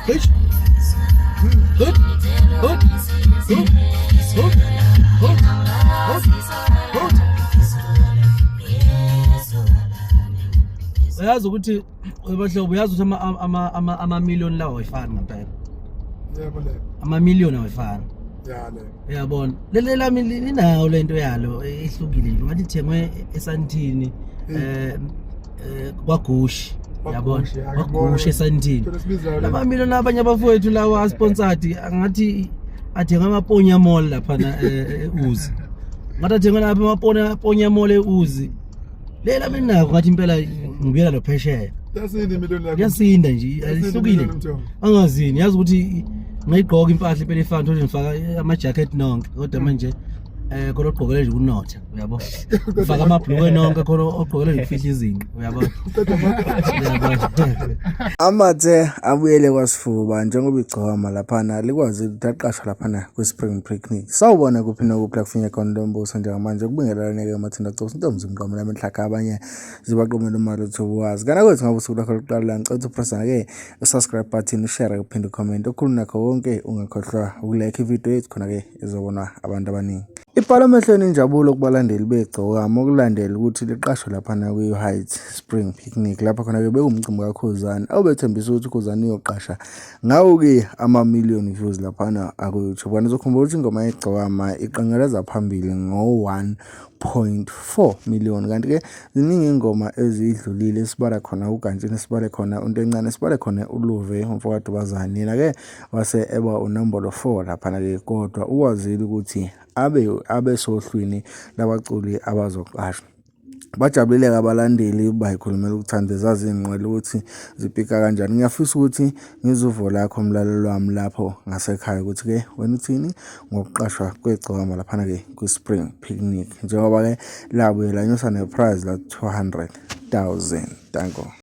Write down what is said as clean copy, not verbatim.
Eish. Hut. Hut. Hut. Hut. Hut. Hut. Uyazi ukuthi webahlobo uyazi ukuthi ama-million lawo ayifani ngempela. Yebo le. Ama-million awayifani. Ya le. Uyabona. Leli lami linayo lento yalo ehlukile nje. Ngathi ithengwe esantini kwaGushi. Uyabona. kwaGushi esantini. Lama-million abanye abafowethu lawa asponsored angathi athenga amaponya mall lapha eUzi. Ngathi athenga lapha amaponya mall eUzi. Lela mina ngathi impela ngibuyela lo phesheya. Yasinda imiliyoni yakho. Yasinda nje ayihlukile. Angazini yazi ukuthi ngayigqoka impahla impela efana ukuthi ngifaka ama jacket nonke kodwa manje khona ogqokele nje kunotha uyabo. Ngifaka amabhluku nonke khona ogqokele nje ukufihla izinqa uyabo. Amathe abuyele kwaSifuba njengoba igcokama laphana likwazi ukuqashwa laphana kwiSpring Picnic. Sawubona kuphi nokuphi kufinya khona lombuso njengamanje kubingelalane-ke amathinda Cosi Ntombi Mqomo lamenhlaka abanye zibaqomela imali uthobuwazi. Kana kwethu ngabe usuku lakho lokuqala ngicela upressa-ke i-subscribe button, ushare uphinde ucomment okhulu nakho konke ungakhohlwa ukulike ividiyo yethu khona-ke izobonwa abantu abaningi. Ibhala emehlweni injabulo kubalandeli begcokama okulandela ukuthi liqashwe laphana kwi-Heights Spring Picnic lapha khona-ke bekumcimbi kakhuzani awubethembisa ukuthi ukhuzani uyoqasha ngawo-ke ama-million views laphana aku-YouTube. Kanti uzokhumbula ukuthi ingoma yegcokama iqangeleza phambili ngo-1.4 million. Kanti-ke ziningi ingoma ezidlulile esibala khona uGantshini, esibale khona Unto Encane, esibale khona uLuve umfowakadubazane. Yena-ke wase eba unombolo 4 laphana-ke kodwa ukwazile ukuthi abe sohlwini labaculi abazoqashwa. Bajabulile abalandeli bayikhulumela ukuthanda zazi ingqwele ukuthi zipika kanjani. Ngiyafisa ukuthi ngizuvo lakho umlalelo wami lapho ngasekhaya ukuthi-ke wena uthini ngokuqashwa kwegcokama laphana-ke kwi-Spring Picnic njengoba-ke labuye lanyusa neprize la 200,000. Danko.